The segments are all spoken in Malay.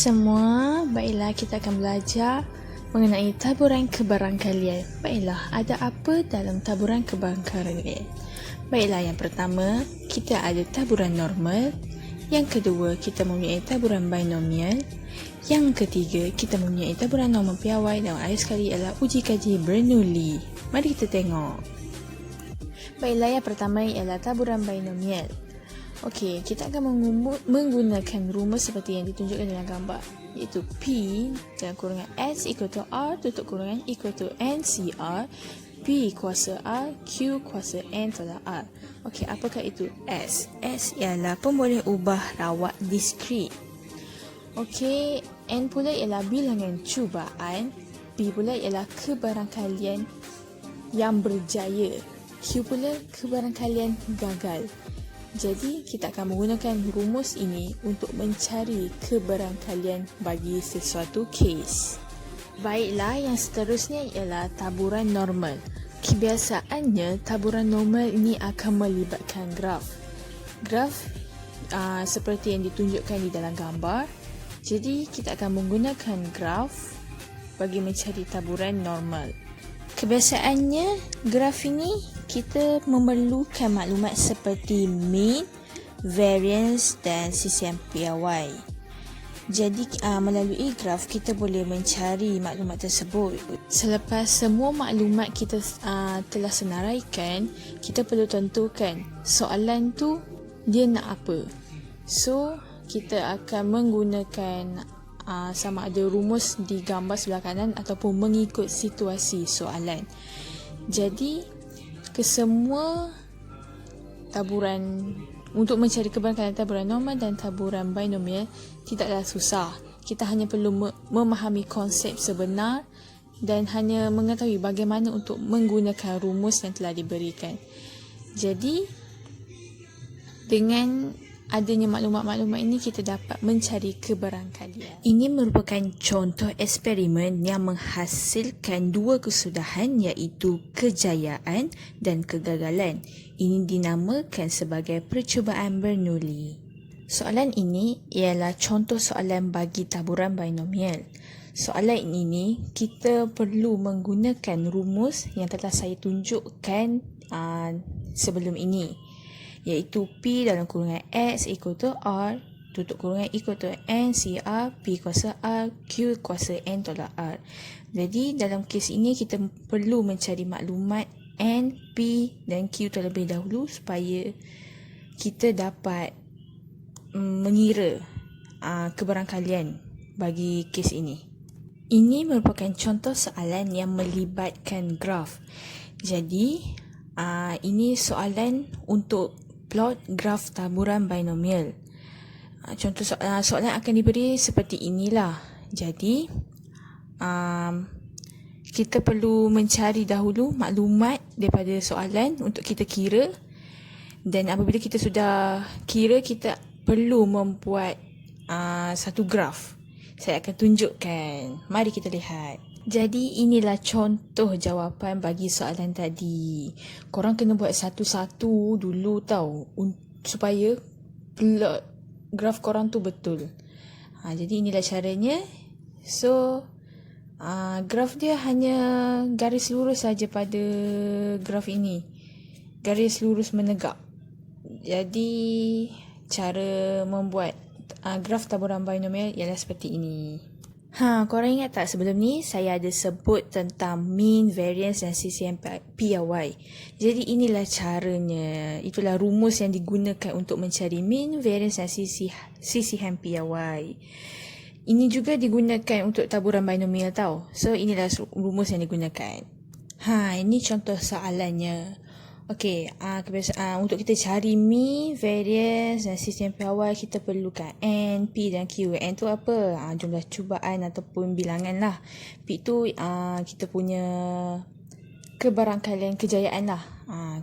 semua, baiklah kita akan belajar mengenai taburan kebarangkalian. Baiklah, ada apa dalam taburan kebarangkalian? Baiklah, yang pertama, kita ada taburan normal. Yang kedua, kita mempunyai taburan binomial. Yang ketiga, kita mempunyai taburan normal piawai. Dan akhir sekali adalah uji kaji Bernoulli. Mari kita tengok. Baiklah, yang pertama ialah taburan binomial. Okey, kita akan menggunakan rumus seperti yang ditunjukkan dalam gambar, iaitu P dalam kurungan S equal to R tutup kurungan equal to NCR, P kuasa R, Q kuasa N tolak R. Okey, apakah itu S? S ialah pemboleh ubah rawat diskrit. Okey, N pula ialah bilangan cubaan, P pula ialah kebarangkalian yang berjaya, Q pula kebarangkalian gagal. Jadi, kita akan menggunakan rumus ini untuk mencari kebarangkalian bagi sesuatu kes. Baiklah, yang seterusnya ialah taburan normal. Kebiasaannya, taburan normal ini akan melibatkan graf. Graf seperti yang ditunjukkan di dalam gambar. Jadi, kita akan menggunakan graf bagi mencari taburan normal. Kebiasaannya, graf ini kita memerlukan maklumat seperti mean, variance dan CCM piawai. Jadi, melalui graf kita boleh mencari maklumat tersebut. Selepas semua maklumat kita telah senaraikan, kita perlu tentukan soalan tu dia nak apa. So, kita akan menggunakan sama ada rumus di gambar sebelah kanan ataupun mengikut situasi soalan. Jadi, kesemua taburan untuk mencari kebarangkalian taburan normal dan taburan binomial tidaklah susah. Kita hanya perlu memahami konsep sebenar dan hanya mengetahui bagaimana untuk menggunakan rumus yang telah diberikan. Jadi, dengan adanya maklumat-maklumat ini, kita dapat mencari kebarangkalian. Ini merupakan contoh eksperimen yang menghasilkan dua kesudahan, iaitu kejayaan dan kegagalan. Ini dinamakan sebagai percubaan Bernoulli. Soalan ini ialah contoh soalan bagi taburan binomial. Soalan ini kita perlu menggunakan rumus yang telah saya tunjukkan sebelum ini, iaitu P dalam kurungan X equal to R tutup kurungan equal to NCR, P kuasa R, Q kuasa N tolak R. Jadi dalam kes ini kita perlu mencari maklumat N, P dan Q terlebih dahulu supaya kita dapat mengira kebarangkalian bagi kes ini. Ini merupakan contoh soalan yang melibatkan graf. Jadi ini soalan untuk plot graf taburan binomial. Contoh soalan akan diberi seperti inilah. Jadi, kita perlu mencari dahulu maklumat daripada soalan untuk kita kira. Dan apabila kita sudah kira, kita perlu membuat satu graf. Saya akan tunjukkan. Mari kita lihat. Jadi inilah contoh jawapan bagi soalan tadi. Korang kena buat satu-satu dulu tau, supaya plot graf korang tu betul. Jadi inilah caranya. So graf dia hanya garis lurus saja pada graf ini. Garis lurus menegak. Jadi cara membuat graf taburan binomial ialah seperti ini. Korang ingat tak sebelum ni saya ada sebut tentang mean, variance dan CCM piawai. Jadi inilah caranya. Itulah rumus yang digunakan untuk mencari mean, variance dan CCM piawai. Ini juga digunakan untuk taburan binomial tau. So inilah rumus yang digunakan. Ini contoh soalannya. Okey, untuk kita cari mean, variance dan CCM piawai, kita perlukan N, P dan Q. N tu apa? Jumlah cubaan ataupun bilangan lah. P tu kita punya kebarangkalian kejayaan lah.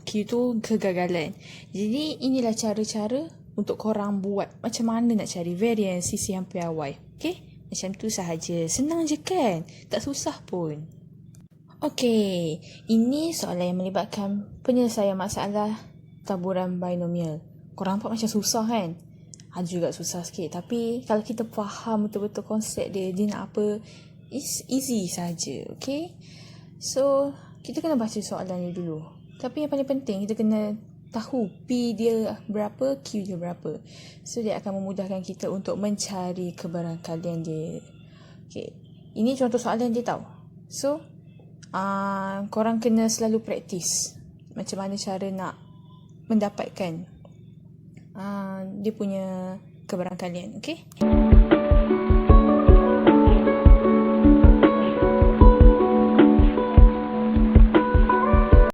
Q tu kegagalan. Jadi inilah cara-cara untuk korang buat macam mana nak cari variance, CCM piawai. Okey, macam tu sahaja. Senang je kan? Tak susah pun. Okey, ini soalan yang melibatkan penyelesaian masalah taburan binomial. Korang nampak macam susah kan? ada juga susah sikit. Tapi kalau kita faham betul-betul konsep dia nak apa, it's easy saja. Okay, so kita kena baca soalan ni dulu. Tapi yang paling penting kita kena tahu P dia berapa, Q dia berapa. So dia akan memudahkan kita untuk mencari kebarangkalian dia. Okay, ini contoh soalan dia tau. So korang kena selalu praktis macam mana cara nak mendapatkan dia punya kebarangkalian. Okay.